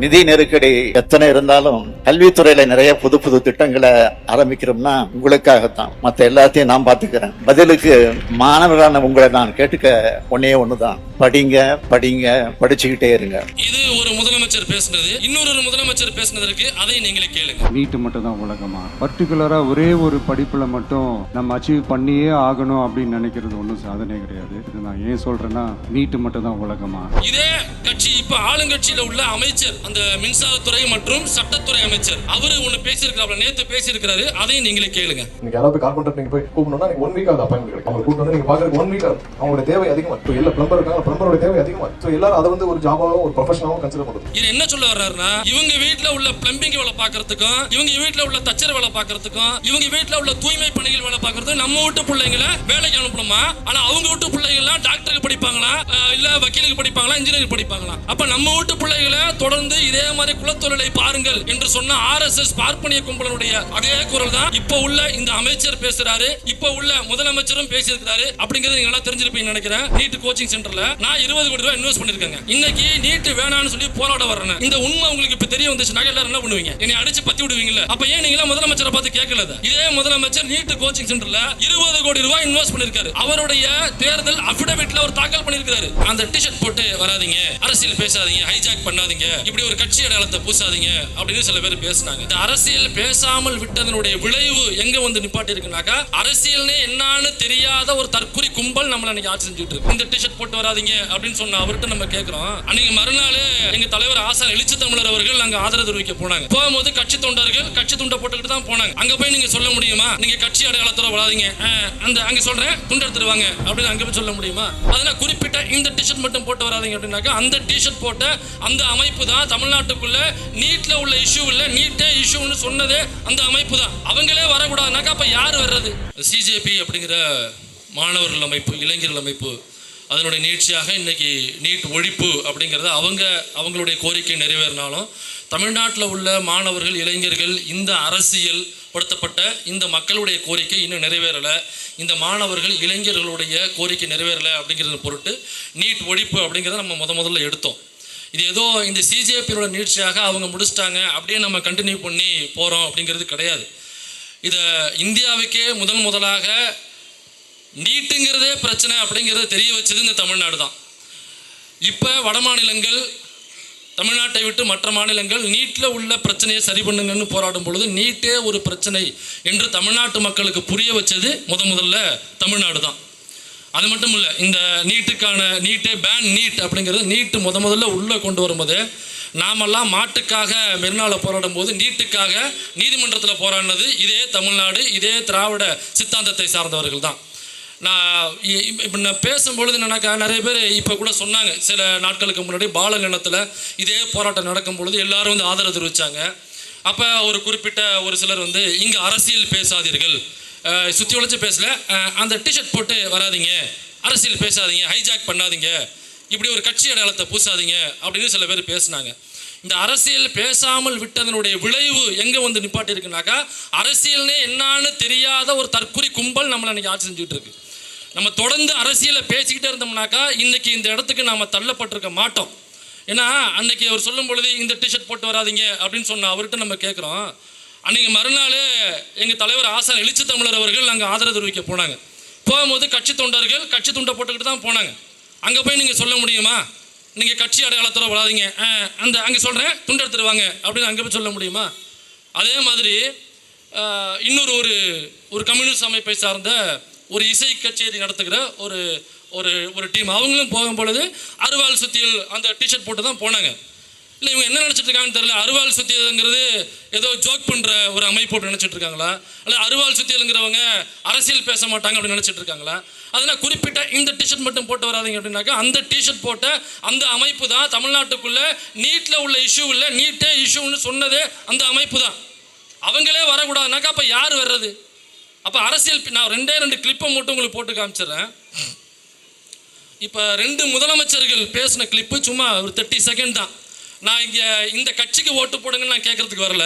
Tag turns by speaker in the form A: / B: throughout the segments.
A: நிதி நெருக்கடி எத்தனை இருந்தாலும் கல்வித்துறையில நிறைய புது புது திட்டங்களை ஆரம்பிக்கிறோம்னா உங்களுக்காகத்தான். மற்ற எல்லாத்தையும் நான் பாத்துக்கிறேன். பதிலுக்கு மாணவர்களான உங்களை நான் கேட்டுக்க ஒன்னே ஒண்ணுதான், படிங்க படிங்க, படிச்சுக்கிட்டே இருங்க.
B: இது ஒரு முதலமைச்சர் பேசுனது, இன்னொரு முதலமைச்சர் பேசுனதற்கு அதை நீங்களே கேளுங்க.
C: நீட்டு மட்டும் தான் உலகமா? பர்டிகுலரா ஒரே ஒரு படிப்புல மட்டும் நம்ம அச்சீவ் பண்ணியே ஆகணும் அப்படின்னு நினைக்கிறது ஒன்றும் சாதனை கிடையாது. இது நான் ஏன் சொல்றேன்னா, நீட்டு மட்டும் தான் உலகமா?
B: இதே கட்சி இப்ப ஆளுங்கட்சியில உள்ள அமைச்சர், அந்த மின்சாரத்துறை மற்றும் சட்டத்துறை அமைச்சர், அவரு ஒண்ணு பேசியிருக்காரு, நேத்து பேசியிருக்காரு, அதையும் நீங்களே கேளுங்க.
D: நீங்க யாராவது கார்பெண்டர் நீங்க போய் கூப்பிடணும்னா நீங்க 1 வீக் ஆகுது அப்பாயின்மெண்ட் கிடைக்கும். அவங்க கூப்பிட்டு நீங்க பாக்குறது 1 வீக் ஆகும். அவங்களோட தேவை அதிகமா. இப்போ எல்லா பிளம்பர் இருக்காங்க, பிளம்பரோட தேவை அதிகமா. சோ எல்லாரும் அதை வந்து ஒரு ஜாபாவும் ஒரு ப்ரொஃபஷனாவும் கன்சிடர் பண்ணுது.
B: இது என்ன சொல்ல வர்றாருன்னா, இவங்க வீட்ல உள்ள பிளம்பிங் வேலை பார்க்கறதுக்கும், இவங்க வீட்ல உள்ள தச்சர் வேலை பார்க்கறதுக்கும், இவங்க வீட்ல உள்ள தூய்மை பணிகள் வேலை பார்க்கறதுக்கும் நம்ம வீட்டு பிள்ளைங்களை வேலைக்கு அனுப்பணுமா? ஆனா அவங்க வீட்டு பிள்ளைங்க டாக்டருக்கு படிப்பாங்களா, இல்ல வக்கீலுக்கு படிப்பாங்களா, இன்ஜினியரிங் படிப்பாங்களா? அப்ப நம்ம வீட்டு பிள்ளைகளை தொடர்ந்து இதே மாதிரி குலத்தொழிலை பாருங்கள் என்று சொன்ன ஆர்எஸ்எஸ் பார்ப்பனிய கும்பலனுடைய அதே குரல் தான் இப்ப உள்ள இந்த அமைச்சர் பேசுறாரு, இப்ப உள்ள முதலமைச்சரும் பேசியிருக்கிறாரு. அப்படிங்கறது நீங்க நல்லா தெரிஞ்சிருப்பீங்க நினைக்கிறேன். நீட் கோச்சிங் சென்டர்ல நான் 20 கோடி ரூபாய் இன்வெஸ்ட் பண்ணிருக்கேன். இன்னைக்கு நீட் வேணாம்னு சொல்லி போராட வர்றேன். இந்த உண்மை உங்களுக்கு இப்ப தெரிய வந்துச்சுனா எல்லாரும் என்ன பண்ணுவீங்க? என்னை அடிச்சு பத்தி விடுவீங்கல்ல? அப்ப ஏன் நீங்க முதலமைச்சரை பார்த்து கேட்கல? இதே முதலமைச்சர் நீட் கோச்சிங் சென்டர்ல 20 கோடி ரூபாய் இன்வெஸ்ட் பண்ணிருக்காரு. அவருடைய தேர்தல் அபிடவிட்ல ஒரு தாக்கல் பண்ணிருக்காரு. அந்த டிஷர்ட் போட்டு வராதீங்க, அரசியல் பேசாதீங்க, ஹைஜாக் பண்ணாதீங்க, இப்படி ஒரு கட்சி அடையாளத்தை பூசாதீங்க அப்படின்னு சில பேர் பேசினாங்க. இந்த அரசியல் பேசாமல் விட்டதனுடைய விளைவு எங்க வந்து நிப்பாட்டி இருக்குனாக்கா, அரசியல்னே என்னன்னு தெரியாத ஒரு தற்குறி கும்பல் நம்மள இன்னைக்கு ஆட்சி செஞ்சுட்டு இருக்கு. இந்த டிஷர்ட் போட்டு வராதீங்க அப்படின்னு சொன்ன அவர்கிட்ட நம்ம கேட்கிறோம். அன்னைக்கு மறுநாள் எங்க தலைவர் ஆசான் எழுச்சி தமிழர் அவர்கள் அங்க ஆதரவு தெரிவிக்க போனாங்க. போகும்போது கட்சி தொண்டர்கள் கட்சி துண்டை போட்டுக்கிட்டு தான் போனாங்க. அங்க போய் நீங்க சொல்ல முடியுமா, நீங்க கட்சி அடையாளத்தோட வராதீங்க, அந்த அங்க சொல்றேன் துண்டு எடுத்துருவாங்க அப்படின்னு அங்க போய் சொல்ல முடியுமா? அதனால குறிப்பிட்ட இந்த டிஷர்ட் மட்டும் போட்டு வராதீங்க அப்படின்னாக்கா, அந்த டிஷர்ட் போட்ட அந்த அமைப்பு தான் தமிழ்நாட்டுக்குள்ள நீட்ல உள்ள இஷ்யூ இல்ல, நீட்டே இஷ்யூன்னு சொன்னதே அந்த அமைப்பு தான். அவங்களே வரக்கூடாதுனாக்கா அப்ப யார் வர்றது? சிஜேபி அப்படிங்கிற மாணவர்கள் அமைப்பு, இளைஞர்கள் அமைப்பு, அதனுடைய நீட்சியாக இன்னைக்கு நீட் ஒழிப்பு அப்படிங்கிறத அவங்களுடைய கோரிக்கை நிறைவேறினாலும், தமிழ்நாட்டில் உள்ள மாணவர்கள், இளைஞர்கள் இந்த அரசியல் படுத்தப்பட்ட இந்த மக்களுடைய கோரிக்கை இன்னும் நிறைவேறலை, இந்த மாணவர்கள் இளைஞர்களுடைய கோரிக்கை நிறைவேறலை அப்படிங்கிறது பொருட்டு நீட் ஒழிப்பு அப்படிங்கிறத நம்ம முதல்ல எடுத்தோம். இது ஏதோ இந்த சிஜேபியோட நீட்சியாக அவங்க முடிச்சிட்டாங்க அப்படியே நம்ம கண்டினியூ பண்ணி போகிறோம் அப்படிங்கிறது கிடையாது. இதை இந்தியாவுக்கே முதலாக நீட்டுங்கிறதே பிரச்சனை அப்படிங்கிறத தெரிய வச்சது இந்த தமிழ்நாடு தான். இப்போ வட மாநிலங்கள், தமிழ்நாட்டை விட்டு மற்ற மாநிலங்கள் நீட்டில் உள்ள பிரச்சனையை சரி பண்ணுங்கன்னு போராடும் பொழுது நீட்டே ஒரு பிரச்சனை என்று தமிழ்நாட்டு மக்களுக்கு புரிய வச்சது முதல்ல தமிழ்நாடு தான். அது மட்டும் இல்லை, இந்த நீட்டே பேன் நீட் அப்படிங்கிறது நீட்டு முதல்ல உள்ளே கொண்டு வரும்போது நாமெல்லாம் மாட்டுக்காக மெரினாவில் போராடும் போது நீட்டுக்காக நீதிமன்றத்தில் போராடினது இதே தமிழ்நாடு, இதே திராவிட சித்தாந்தத்தை சார்ந்தவர்கள் தான். நான் பேசும்பொழுது என்னன்னாக்கா, நிறைய பேர் இப்போ கூட சொன்னாங்க, சில நாட்களுக்கு முன்னாடி பாலநிலத்தில் இதே போராட்டம் நடக்கும் பொழுது எல்லாரும் வந்து ஆதரவு தெரிவித்தாங்க. அப்போ ஒரு குறிப்பிட்ட ஒரு சிலர் வந்து இங்கே அரசியல் பேசாதீர்கள், சுற்றி உழைச்சி பேசல, அந்த டிஷர்ட் போட்டு வராதிங்க, அரசியல் பேசாதீங்க, ஹைஜாக் பண்ணாதீங்க, இப்படி ஒரு கட்சி அடையாளத்தை பூசாதீங்க அப்படின்னு சில பேர் பேசினாங்க. இந்த அரசியல் பேசாமல் விட்டதனுடைய விளைவு எங்கே வந்து நிப்பாட்டி இருக்குனாக்கா, அரசியல்னே என்னன்னு தெரியாத ஒரு தற்குறி கும்பல் நம்மளை இன்னைக்கு ஆட்சி செஞ்சுட்டு இருக்கு. நம்ம தொடர்ந்து அரசியலை பேசிக்கிட்டே இருந்தோம்னாக்கா இன்னைக்கு இந்த இடத்துக்கு நாம் தள்ளப்பட்டிருக்க மாட்டோம். ஏன்னா அன்னைக்கு அவர் சொல்லும் பொழுது இந்த டிஷர்ட் போட்டு வராதிங்க அப்படின்னு சொன்ன அவர்கிட்ட நம்ம கேட்குறோம். அன்றைக்கி மறுநாள் எங்கள் தலைவர் ஆசான் எழுச்சி தமிழர் அவர்கள் அங்கே ஆதரவு தெரிவிக்க போனாங்க. போகும்போது கட்சி தொண்டர்கள் கட்சி துண்டை போட்டுக்கிட்டு தான் போனாங்க. அங்கே போய் நீங்கள் சொல்ல முடியுமா, நீங்கள் கட்சி அடையாளத்தோட வராதிங்க, அந்த அங்கே சொல்கிறேன் துண்டு எடுத்துருவாங்க அப்படின்னு அங்கே போய் சொல்ல முடியுமா? அதே மாதிரி இன்னொரு ஒரு கம்யூனிஸ்ட் அமைப்பை சார்ந்த ஒரு இசை கச்சேரி நடத்துகிற ஒரு டீம், அவங்களும் போகும் பொழுது அறுவாள் சுத்தியல் அந்த டிஷர்ட் போட்டு தான் போனாங்க. இல்லை இவங்க என்ன நினச்சிட்டு இருக்காங்கன்னு தெரியல, அறுவாள் சுத்தியல்ங்கிறது ஏதோ ஜோக் பண்ணுற ஒரு அமைப்போடு நினச்சிட்டு இருக்காங்களா, இல்லை அறுவாள் சுத்தியலுங்கிறவங்க அரசியல் பேச மாட்டாங்க அப்படின்னு நினச்சிட்டு இருக்காங்களா? அதனால் குறிப்பிட்ட இந்த டிஷர்ட் மட்டும் போட்டு வராதிங்க அப்படின்னாக்கா, அந்த டிஷர்ட் போட்ட அந்த அமைப்பு தான் தமிழ்நாட்டுக்குள்ளே நீட்டில் உள்ள இஷ்யூ இல்லை, நீட்டே இஷ்யூன்னு சொன்னதே அந்த அமைப்பு தான். அவங்களே வரக்கூடாதுனாக்கா அப்போ யார் வர்றது? அப்போ அரசியல், நான் 2 கிளிப்பை மட்டும் உங்களுக்கு போட்டு காமிச்சிடுறேன். இப்போ 2 முதலமைச்சர்கள் பேசின கிளிப்பு சும்மா ஒரு 30 செகண்ட் தான். நான் இங்கே இந்த கட்சிக்கு ஓட்டு போடுங்கன்னு நான் கேட்குறதுக்கு வரல.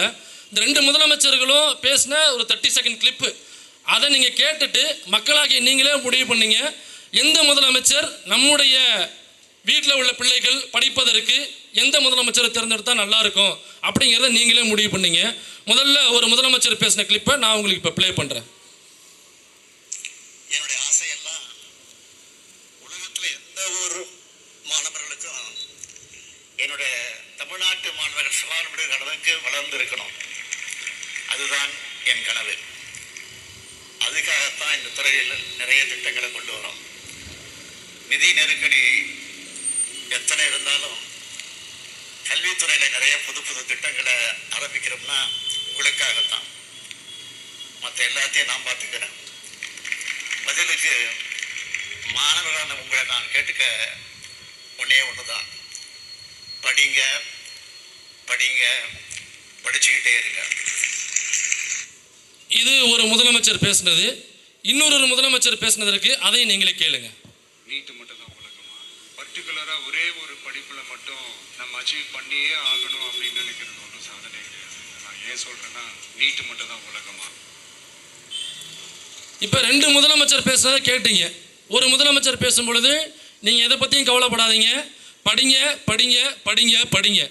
B: இந்த 2 முதலமைச்சர்களும் பேசின ஒரு 30 செகண்ட் கிளிப்பு, அதை நீங்கள் கேட்டுட்டு மக்களாகிய நீங்களே முடிவு பண்ணீங்க எந்த முதலமைச்சர் நம்முடைய வீட்டில் உள்ள பிள்ளைகள் படிப்பதற்கு எந்த முதலமைச்சரை தேர்ந்தெடுத்தா நல்லா இருக்கும் அப்படிங்கிறத நீங்களே முடிவு பண்ணீங்க. முதல்ல ஒரு முதலமைச்சர் பேசின கிளிப்பை நான் உங்களுக்கு இப்போ ப்ளே பண்ணுறேன்.
A: என்னுடைய ஆசையெல்லாம் உலகத்தில் எந்த ஒரு மாணவர்களுக்கும் என்னுடைய தமிழ்நாட்டு மாணவர்கள் சவால் விடுகிற அளவுக்கு வளர்ந்து இருக்கணும். அதுதான் என் கனவு. அதுக்காகத்தான் இந்த துறையில் நிறைய திட்டங்களை கொண்டு வரோம். நிதி நெருக்கடி எத்தனை இருந்தாலும் கல்வித்துறையில் நிறைய புது புது திட்டங்களை ஆரம்பிக்கிறோம்னா உங்களுக்காகத்தான். மற்ற எல்லாத்தையும் நான் பார்த்துக்கிறேன். பதிலுக்கு மாணவர்களான உங்களை நான் கேட்டுக்க ஒன்றே ஒன்று தான். படிங்க படிங்க, படிச்சுக்கிட்டே இருங்க.
B: இது ஒரு முதலமைச்சர் பேசினது. இன்னொரு முதலமைச்சர் பேசினதற்கு அதையும் நீங்களே கேளுங்க.
C: நீட்டு மட்டும் தான் உலகமா? பர்டிகுலராக ஒரே ஒரு படிப்பில் மட்டும் நம்ம அச்சீவ் பண்ணியே ஆகணும் அப்படின்னு நினைக்கிறது ஒன்றும் சாதனை கிடையாது. நான் ஏன் சொல்கிறேன்னா, நீட்டு மட்டும் தான் உலகமா?
B: இப்போ 2 முதலமைச்சர் பேசுனதை கேட்டீங்க. ஒரு முதலமைச்சர் பேசும் பொழுது நீங்கள் எதை பற்றியும் கவலைப்படாதீங்க, படிங்க படிங்க படிங்க படிங்க.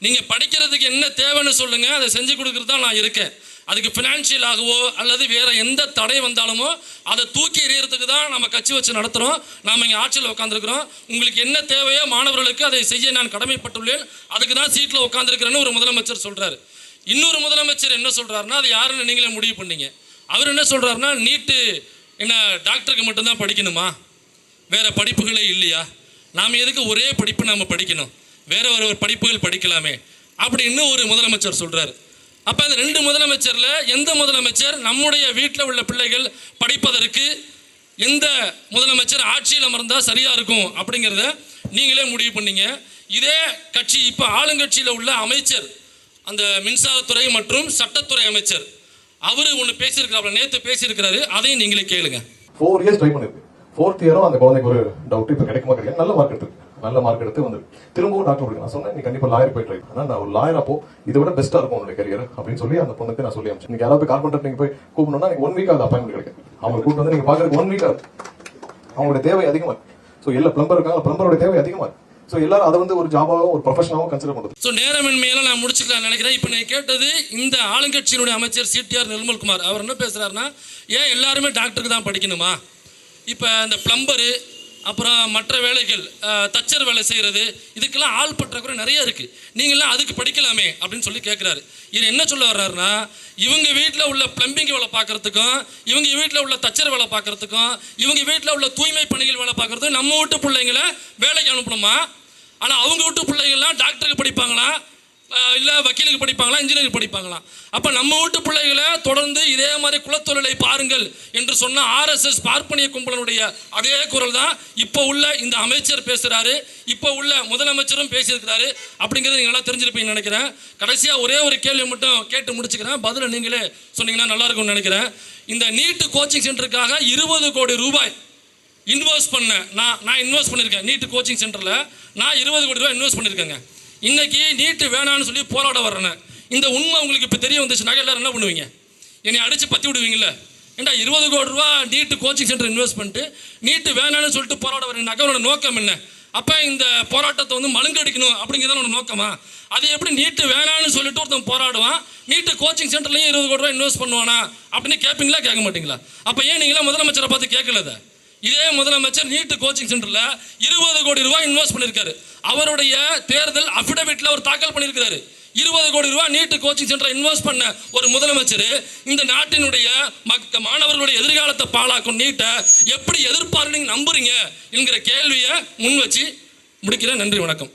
B: நீங்கள் படிக்கிறதுக்கு என்ன தேவைன்னு சொல்லுங்கள், அதை செஞ்சு கொடுக்குறது தான் நான் இருக்கேன். அதுக்கு ஃபினான்ஷியலாகவோ அல்லது வேறு எந்த தடை வந்தாலுமோ அதை தூக்கி எறியறதுக்கு தான் நம்ம கட்சி வச்சு நடத்துகிறோம். நாம் இங்கே ஆட்சியில் உட்காந்துருக்குறோம். உங்களுக்கு என்ன தேவையோ மாணவர்களுக்கு அதை செய்ய நான் கடமைப்பட்டுள்ளேன். அதுக்கு தான் சீட்டில் உட்காந்துருக்கிறேன்னு ஒரு முதலமைச்சர் சொல்கிறாரு. இன்னொரு முதலமைச்சர் என்ன சொல்கிறாருன்னா, அது யாருன்னு நீங்களே முடிவு பண்ணீங்க. அவர் என்ன சொல்கிறாருன்னா, நீட்டு என்ன டாக்டருக்கு மட்டும்தான் படிக்கணுமா, வேறு படிப்புகளே இல்லையா, நாம் எதுக்கு ஒரே படிப்பு நாம் படிக்கணும், வேற ஒரு படிப்புகள் படிக்கலாமே அப்படின்னு ஒரு முதலமைச்சர் சொல்கிறாரு. அப்போ அந்த 2 முதலமைச்சரில் எந்த முதலமைச்சர் நம்முடைய வீட்டில் உள்ள பிள்ளைகள் படிப்பதற்கு எந்த முதலமைச்சர் ஆட்சியில் அமர்ந்தால் சரியாக இருக்கும் அப்படிங்கிறத நீங்களே முடிவு பண்ணீங்க. இதே கட்சி இப்போ ஆளுங்கட்சியில் உள்ள அமைச்சர், அந்த மின்சாரத்துறை மற்றும் சட்டத்துறை அமைச்சர், அவரு ஒன்று பேசியிருக்கிறாரு, நேற்று பேசியிருக்கிறாரு. அதையும் நீங்களே கேளுங்க.
D: 4 இயர்ஸ் ட்ரை பண்ணிருக்கு. 4th இயரும் அந்த குழந்தைக்கு ஒரு டவுட் இப்போ கிடைக்குமா கிடையாது. நல்ல மார்க் எடுத்து வந்து திரும்பவும் டாக்டர் கொடுக்க நான் சொன்னேன், நீ கண்டிப்பா லாயர் போய் ட்ரை பண்ணா, நான் ஒரு லாயர் அப்போ இதை விட பெஸ்டா இருக்கும் உங்களுடைய கரியர் அப்படின்னு சொல்லி அந்த பொண்ணுக்கு நான் சொல்லி அமிச்சேன். நீங்க யாராவது கார்பெண்டர் நீங்க போய் கூப்பிடணும்னா நீங்க 1 வீக் ஆகுது அப்பாயின்மெண்ட் கிடைக்கும். அவங்க கூப்பிட்டு வந்து நீங்க பாக்குறதுக்கு 1 வீக் ஆகுது. அவங்களுடைய தேவை அதிகமா இருக்கு. ஸோ எல்லா பிளம்பர் இருக்காங்க, பிளம்பரோட தேவை அதிகமா இருக்கு. ஸோ எல்லாரும் அதை வந்து ஒரு ஜாபாவோ ஒரு ப்ரொஃபஷனாவோ கன்சிடர் பண்ணுறது.
B: ஸோ நேரமின்மையெல்லாம் நான் முடிச்சுக்கலாம் நினைக்கிறேன். இப்போ நீங்கள் கேட்டது இந்த ஆளுங்கட்சியினுடைய அமைச்சர் CTR நிர்மல்குமார். அவர் என்ன பேசுகிறாருன்னா, ஏன் எல்லாருமே டாக்டருக்கு தான் படிக்கணுமா, இப்போ இந்த பிளம்பரு அப்புறம் மற்ற வேலைகள் தச்சர் வேலை செய்கிறது இதுக்கெல்லாம் ஆள் பற்றாக்குறை நிறைய இருக்குது, நீங்களாம் அதுக்கு படிக்கலாமே அப்படின்னு சொல்லி கேட்குறாரு. இது என்ன சொல்ல வர்றாருன்னா, இவங்க வீட்டில் உள்ள பிளம்பிங் வேலை பார்க்குறதுக்கும் இவங்க வீட்டில் உள்ள தச்சர் வேலை பார்க்குறதுக்கும் இவங்க வீட்டில் உள்ள தூய்மை பணிகள் வேலை பார்க்குறதுக்கும் நம்ம வீட்டு பிள்ளைங்களை வேலைக்கு அனுப்பணுமா, ஆனால் அவங்க வீட்டு பிள்ளைங்கள்லாம் டாக்டருக்கு படிப்பாங்களா, இல்லை வக்கீலுக்கு படிப்பாங்களா, இன்ஜினியருக்கு படிப்பாங்களா? அப்போ நம்ம வீட்டு பிள்ளைகளை தொடர்ந்து இதே மாதிரி குலத்தொழிலை பாருங்கள் என்று சொன்ன RSS பார்ப்பனிய கும்பலனுடைய அதே குரல் தான் இப்போ உள்ள இந்த அமைச்சர் பேசுகிறாரு, இப்போ உள்ள முதலமைச்சரும் பேசியிருக்கிறாரு அப்படிங்கிறது நீங்கள் நல்லா தெரிஞ்சிருப்பீங்கன்னு நினைக்கிறேன். கடைசியாக ஒரே ஒரு கேள்வி மட்டும் கேட்டு முடிச்சுக்கிறேன், பதில் நீங்களே சொன்னீங்கன்னா நல்லா இருக்கும்னு நினைக்கிறேன். இந்த நீட்டு கோச்சிங் சென்டருக்காக 20 கோடி ரூபாய் இன்வெஸ்ட் பண்ண நான் இன்வெஸ்ட் பண்ணியிருக்கேன். நீட்டு கோச்சிங் சென்டரில் நான் 20 கோடி ரூபாய் இன்வெஸ்ட் பண்ணியிருக்கேங்க. இன்னைக்கு நீட்டு வேணான்னு சொல்லி போராட வர்றேன். இந்த உண்மை உங்களுக்கு இப்போ தெரிய வந்துச்சுன்னா எல்லாரும் என்ன பண்ணுவீங்க, என்னை அடித்து பற்றி விடுவீங்கல்ல. ஏண்டா 20 கோடி ரூபா நீட்டு கோச்சிங் சென்டர் இன்வெஸ்ட் பண்ணிட்டு நீட்டு வேணான்னு சொல்லிட்டு போராட வரீங்கன்னாக்கா உன்னோட நோக்கம் என்ன? அப்போ இந்த போராட்டத்தை வந்து மழுங்கடிக்கணும் அப்படிங்கிறத உன்னோட நோக்கமா? அது எப்படி நீட்டு வேணான்னு சொல்லிட்டு ஒருத்தன் போராடுவான், நீட்டு கோச்சிங் சென்டர்லையும் 20 கோடி ரூபா இன்வெஸ்ட் பண்ணுவானா அப்படின்னு கேட்பீங்களா, கேட்க மாட்டீங்களா? அப்போ ஏன் நீங்களாம் முதலமைச்சரை பார்த்து கேட்கலத? இதே முதலமைச்சர் நீட்டு கோச்சிங் சென்டர்ல 20 கோடி ரூபாய் இன்வெஸ்ட் பண்ணியிருக்காரு. அவருடைய தேர்தல் அபிடவிட்ல அவர் தாக்கல் பண்ணியிருக்கிறாரு. 20 கோடி ரூபாய் நீட்டு கோச்சிங் சென்டர் இன்வெஸ்ட் பண்ண ஒரு முதலமைச்சர் இந்த நாட்டினுடைய மாணவர்களுடைய எதிர்காலத்தை பாழாக்கும் நீட்டை எப்படி எதிர்ப்பாருன்னு நம்புறீங்க என்கிற கேள்வியை முன் வச்சு முடிக்கிறேன். நன்றி, வணக்கம்.